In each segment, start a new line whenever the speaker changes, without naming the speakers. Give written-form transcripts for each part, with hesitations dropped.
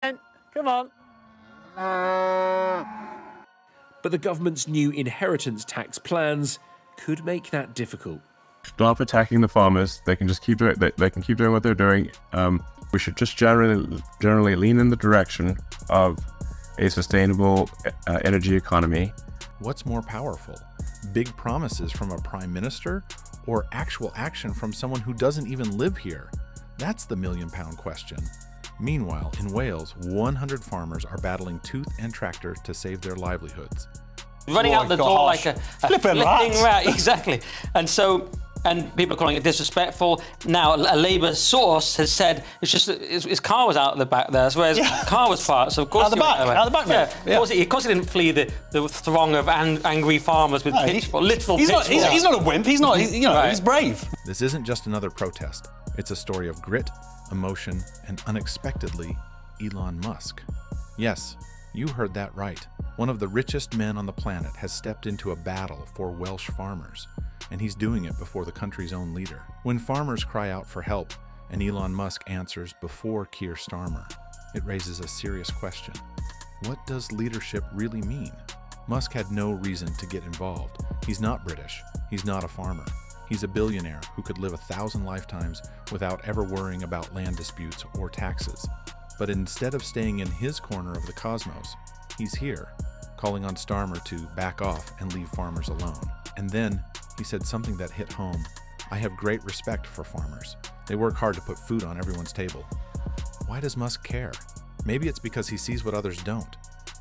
Come on.
But the government's new inheritance tax plans could make that difficult.
Stop attacking the farmers. They can just keep doing. They can keep doing what they're doing. We should just generally lean in the direction of a sustainable energy economy.
What's more powerful? Big promises from a prime minister or actual action from someone who doesn't even live here? That's the million-pound question. Meanwhile, in Wales, 100 farmers are battling tooth and tractor to save their livelihoods.
Running out the door like a flipping rat. Exactly. And people are calling it disrespectful. Now, a Labour source has said it's just his car was out the back there, whereas his car was parked. So of course
out the back, mate.
Yeah. Of course he didn't flee the throng of angry farmers with pitchforks.
He's not a wimp. He's brave.
This isn't just another protest. It's a story of grit, emotion, and unexpectedly, Elon Musk. Yes, you heard that right. One of the richest men on the planet has stepped into a battle for Welsh farmers, and he's doing it before the country's own leader. When farmers cry out for help, and Elon Musk answers before Keir Starmer, it raises a serious question. What does leadership really mean? Musk had no reason to get involved. He's not British. He's not a farmer. He's a billionaire who could live 1,000 lifetimes without ever worrying about land disputes or taxes. But instead of staying in his corner of the cosmos, he's here, calling on Starmer to back off and leave farmers alone. And then he said something that hit home. I have great respect for farmers. They work hard to put food on everyone's table. Why does Musk care? Maybe it's because he sees what others don't.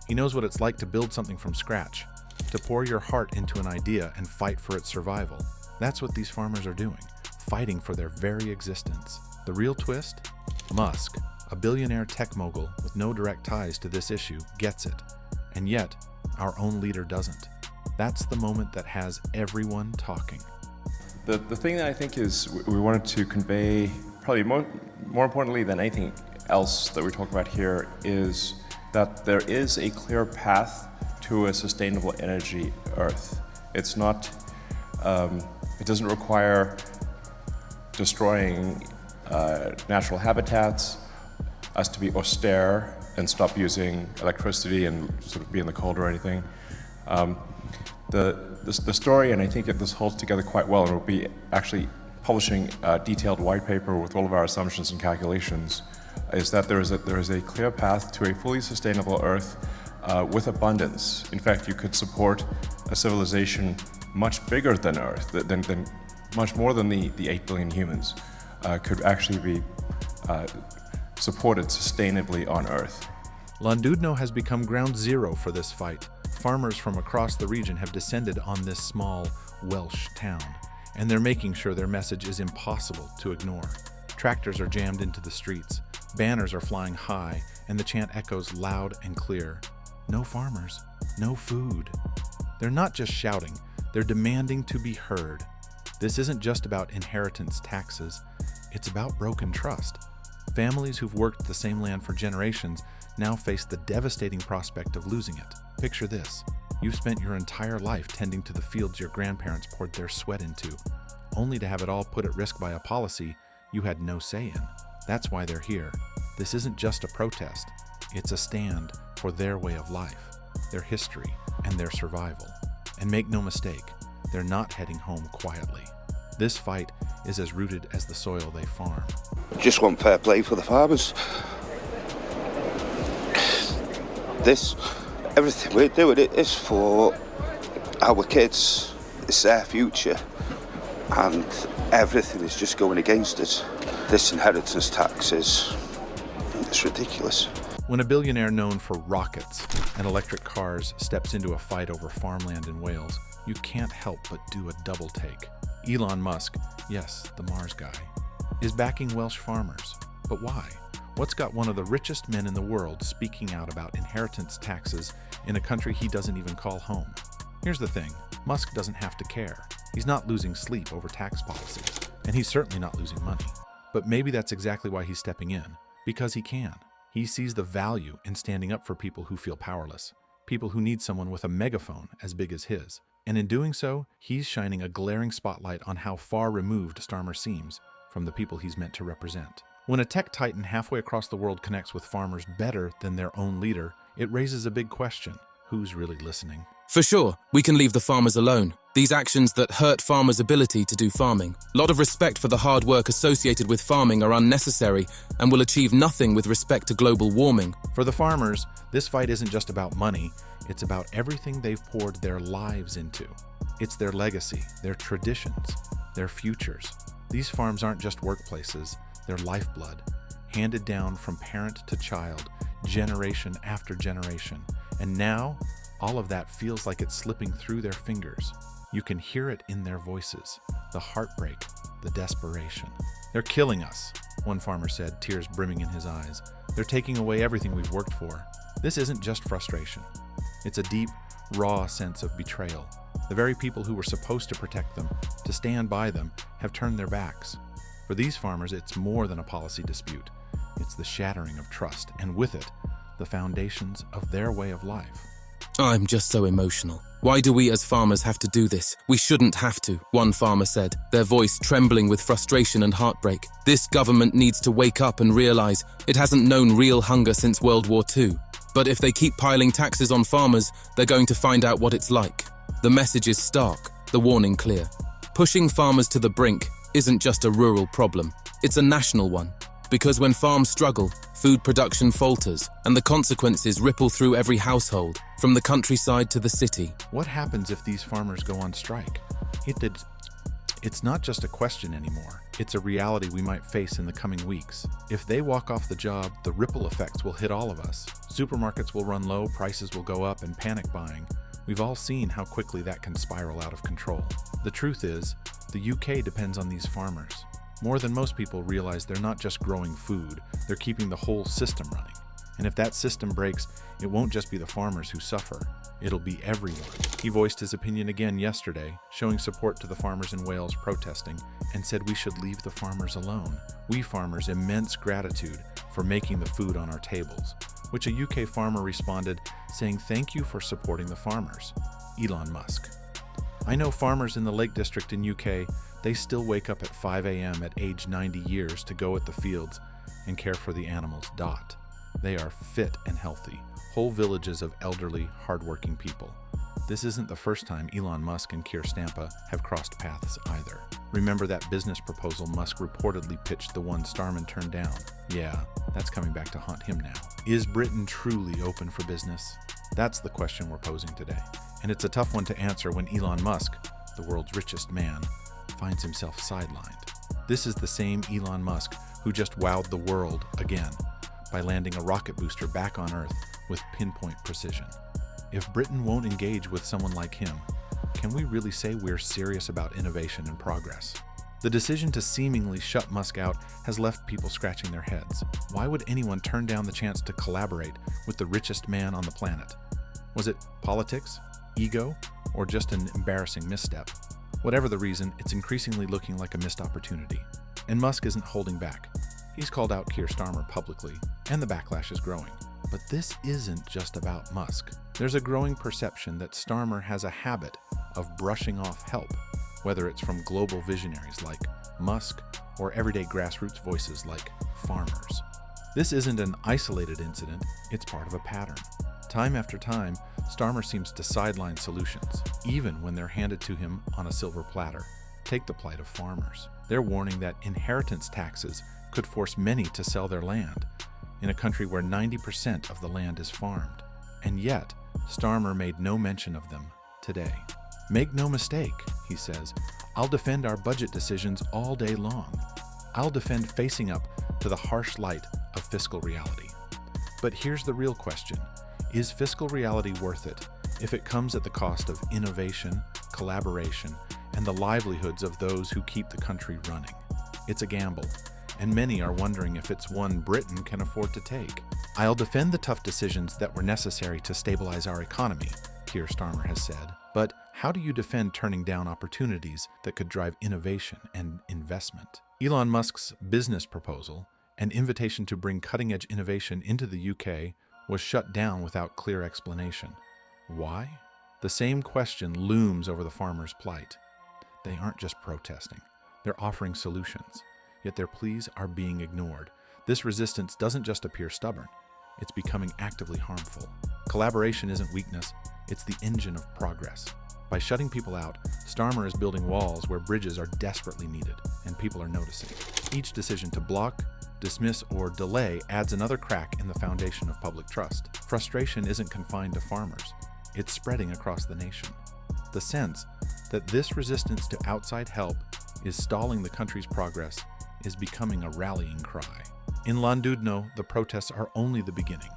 He knows what it's like to build something from scratch, to pour your heart into an idea and fight for its survival. That's what these farmers are doing, fighting for their very existence. The real twist? Musk, a billionaire tech mogul with no direct ties to this issue, gets it. And yet, our own leader doesn't. That's the moment that has everyone talking.
The thing that I think is we wanted to convey, probably more importantly than anything else that we talk about here, is that there is a clear path to a sustainable energy Earth. It's not, it doesn't require destroying natural habitats, us to be austere and stop using electricity and sort of be in the cold or anything. The story, and I think this holds together quite well, and we'll be actually publishing a detailed white paper with all of our assumptions and calculations, is that there is a clear path to a fully sustainable Earth with abundance. In fact, you could support a civilization much bigger than Earth, than much more than the 8 billion humans could actually be supported sustainably on Earth.
Llandudno has become ground zero for this fight. Farmers from across the region have descended on this small Welsh town, and they're making sure their message is impossible to ignore. Tractors are jammed into the streets, banners are flying high, and the chant echoes loud and clear. No farmers, no food. They're not just shouting, they're demanding to be heard. This isn't just about inheritance taxes, it's about broken trust. Families who've worked the same land for generations now face the devastating prospect of losing it. Picture this. You've spent your entire life tending to the fields your grandparents poured their sweat into, only to have it all put at risk by a policy you had no say in. That's why they're here. This isn't just a protest. It's a stand for their way of life, their history, and their survival. And make no mistake, they're not heading home quietly. This fight is as rooted as the soil they farm.
Just want fair play for the farmers. Everything we're doing it is for our kids. It's their future, and everything is just going against it. This inheritance tax it's ridiculous.
When a billionaire known for rockets and electric cars steps into a fight over farmland in Wales, you can't help but do a double take. Elon Musk, yes, the Mars guy, is backing Welsh farmers. But why? What's got one of the richest men in the world speaking out about inheritance taxes in a country he doesn't even call home? Here's the thing, Musk doesn't have to care. He's not losing sleep over tax policies, and he's certainly not losing money. But maybe that's exactly why he's stepping in, because he can. He sees the value in standing up for people who feel powerless, people who need someone with a megaphone as big as his. And in doing so, he's shining a glaring spotlight on how far removed Starmer seems from the people he's meant to represent. When a tech titan halfway across the world connects with farmers better than their own leader, it raises a big question. Who's really listening?
For sure, we can leave the farmers alone. These actions that hurt farmers' ability to do farming. A lot of respect for the hard work associated with farming are unnecessary and will achieve nothing with respect to global warming.
For the farmers, this fight isn't just about money, it's about everything they've poured their lives into. It's their legacy, their traditions, their futures. These farms aren't just workplaces, they're lifeblood, handed down from parent to child, generation after generation. And now, all of that feels like it's slipping through their fingers. You can hear it in their voices, the heartbreak, the desperation. They're killing us, one farmer said, tears brimming in his eyes. They're taking away everything we've worked for. This isn't just frustration. It's a deep, raw sense of betrayal. The very people who were supposed to protect them, to stand by them, have turned their backs. For these farmers, it's more than a policy dispute. It's the shattering of trust, and with it, the foundations of their way of life.
I'm just so emotional. Why do we as farmers have to do this? We shouldn't have to, one farmer said, their voice trembling with frustration and heartbreak. This government needs to wake up and realize it hasn't known real hunger since World War II. But if they keep piling taxes on farmers, they're going to find out what it's like. The message is stark, the warning clear. Pushing farmers to the brink isn't just a rural problem, it's a national one. Because when farms struggle, food production falters, and the consequences ripple through every household, from the countryside to the city.
What happens if these farmers go on strike? It's not just a question anymore. It's a reality we might face in the coming weeks. If they walk off the job, the ripple effects will hit all of us. Supermarkets will run low, prices will go up, and panic buying. We've all seen how quickly that can spiral out of control. The truth is, the UK depends on these farmers. More than most people realize they're not just growing food, they're keeping the whole system running. And if that system breaks, it won't just be the farmers who suffer, it'll be everyone. He voiced his opinion again yesterday, showing support to the farmers in Wales protesting, and said we should leave the farmers alone. We farmers immense gratitude for making the food on our tables, which a UK farmer responded, saying thank you for supporting the farmers. Elon Musk. I know farmers in the Lake District in UK, they still wake up at 5 a.m. at age 90 years to go at the fields and care for the animals. They are fit and healthy, whole villages of elderly, hardworking people. This isn't the first time Elon Musk and Keir Starmer have crossed paths either. Remember that business proposal Musk reportedly pitched, the one Starmer turned down? Yeah, that's coming back to haunt him now. Is Britain truly open for business? That's the question we're posing today. And it's a tough one to answer when Elon Musk, the world's richest man, finds himself sidelined. This is the same Elon Musk who just wowed the world again by landing a rocket booster back on Earth with pinpoint precision. If Britain won't engage with someone like him, can we really say we're serious about innovation and progress? The decision to seemingly shut Musk out has left people scratching their heads. Why would anyone turn down the chance to collaborate with the richest man on the planet? Was it politics, ego, or just an embarrassing misstep? Whatever the reason, it's increasingly looking like a missed opportunity. And Musk isn't holding back. He's called out Keir Starmer publicly, and the backlash is growing. But this isn't just about Musk. There's a growing perception that Starmer has a habit of brushing off help, whether it's from global visionaries like Musk or everyday grassroots voices like farmers. This isn't an isolated incident, it's part of a pattern. Time after time, Starmer seems to sideline solutions, even when they're handed to him on a silver platter. Take the plight of farmers. They're warning that inheritance taxes could force many to sell their land, in a country where 90% of the land is farmed. And yet, Starmer made no mention of them today. Make no mistake, he says, I'll defend our budget decisions all day long. I'll defend facing up to the harsh light of fiscal reality. But here's the real question. Is fiscal reality worth it if it comes at the cost of innovation, collaboration, and the livelihoods of those who keep the country running? It's a gamble, and many are wondering if it's one Britain can afford to take. I'll defend the tough decisions that were necessary to stabilize our economy, Keir Starmer has said. But how do you defend turning down opportunities that could drive innovation and investment? Elon Musk's business proposal, an invitation to bring cutting-edge innovation into the UK, was shut down without clear explanation. Why? The same question looms over the farmers' plight. They aren't just protesting. They're offering solutions, yet their pleas are being ignored This resistance doesn't just appear stubborn, it's becoming actively harmful. Collaboration isn't weakness, it's the engine of progress. By shutting people out, Starmer is building walls where bridges are desperately needed, and people are noticing. Each decision to block, dismiss, or delay adds another crack in the foundation of public trust. Frustration isn't confined to farmers, it's spreading across the nation. The sense that this resistance to outside help is stalling the country's progress is becoming a rallying cry. In Llandudno, the protests are only the beginning.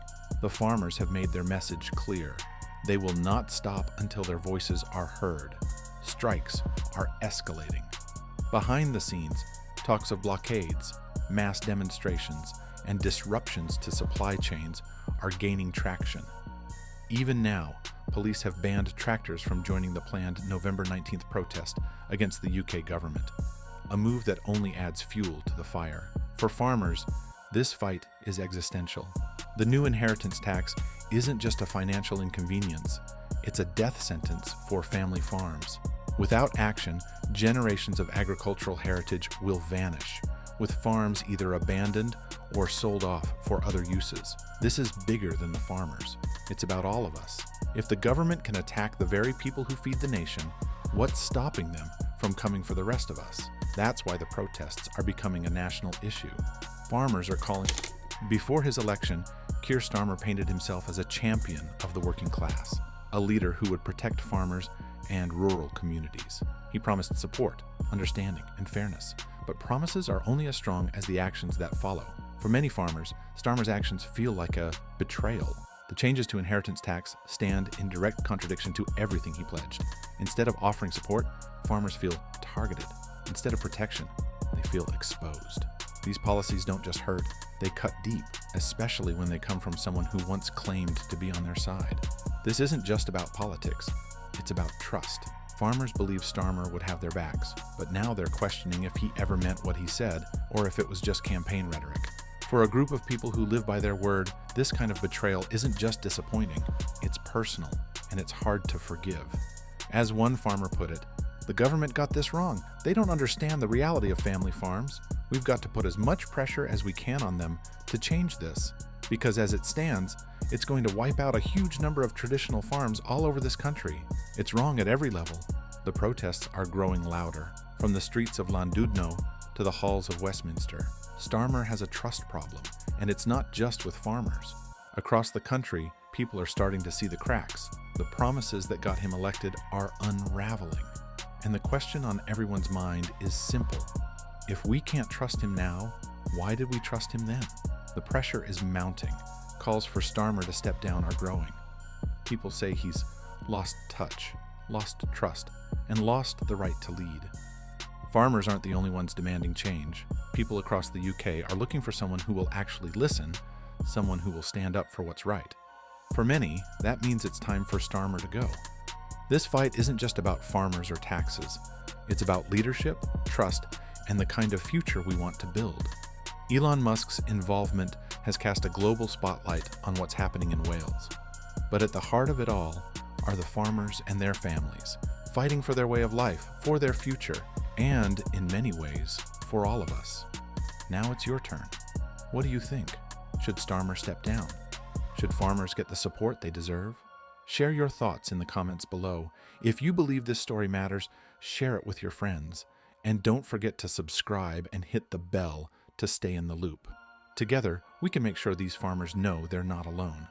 The farmers have made their message clear. They will not stop until their voices are heard. Strikes are escalating. Behind the scenes, talks of blockades, mass demonstrations, and disruptions to supply chains are gaining traction. Even now, police have banned tractors from joining the planned November 19th protest against the UK government, a move that only adds fuel to the fire. For farmers, this fight is existential. The new inheritance tax isn't just a financial inconvenience, it's a death sentence for family farms. Without action, generations of agricultural heritage will vanish, with farms either abandoned or sold off for other uses. This is bigger than the farmers. It's about all of us. If the government can attack the very people who feed the nation, what's stopping them from coming for the rest of us? That's why the protests are becoming a national issue. Farmers are calling. Before his election, Keir Starmer painted himself as a champion of the working class, a leader who would protect farmers and rural communities. He promised support, understanding, and fairness. But promises are only as strong as the actions that follow. For many farmers, Starmer's actions feel like a betrayal. The changes to inheritance tax stand in direct contradiction to everything he pledged. Instead of offering support, farmers feel targeted. Instead of protection, they feel exposed. These policies don't just hurt, they cut deep, especially when they come from someone who once claimed to be on their side. This isn't just about politics, it's about trust. Farmers believed Starmer would have their backs, but now they're questioning if he ever meant what he said, or if it was just campaign rhetoric. For a group of people who live by their word, this kind of betrayal isn't just disappointing, it's personal, and it's hard to forgive. As one farmer put it, "The government got this wrong. They don't understand the reality of family farms. We've got to put as much pressure as we can on them to change this, because as it stands, it's going to wipe out a huge number of traditional farms all over this country. It's wrong at every level." The protests are growing louder, from the streets of Llandudno to the halls of Westminster. Starmer has a trust problem, and it's not just with farmers. Across the country, people are starting to see the cracks. The promises that got him elected are unraveling. And the question on everyone's mind is simple. If we can't trust him now, why did we trust him then? The pressure is mounting. Calls for Starmer to step down are growing. People say he's lost touch, lost trust, and lost the right to lead. Farmers aren't the only ones demanding change. People across the UK are looking for someone who will actually listen, someone who will stand up for what's right. For many, that means it's time for Starmer to go. This fight isn't just about farmers or taxes. It's about leadership, trust, and the kind of future we want to build. Elon Musk's involvement has cast a global spotlight on what's happening in Wales. But at the heart of it all are the farmers and their families, fighting for their way of life, for their future, and, in many ways, for all of us. Now it's your turn. What do you think? Should Starmer step down? Should farmers get the support they deserve? Share your thoughts in the comments below. If you believe this story matters, share it with your friends. And don't forget to subscribe and hit the bell to stay in the loop. Together, we can make sure these farmers know they're not alone.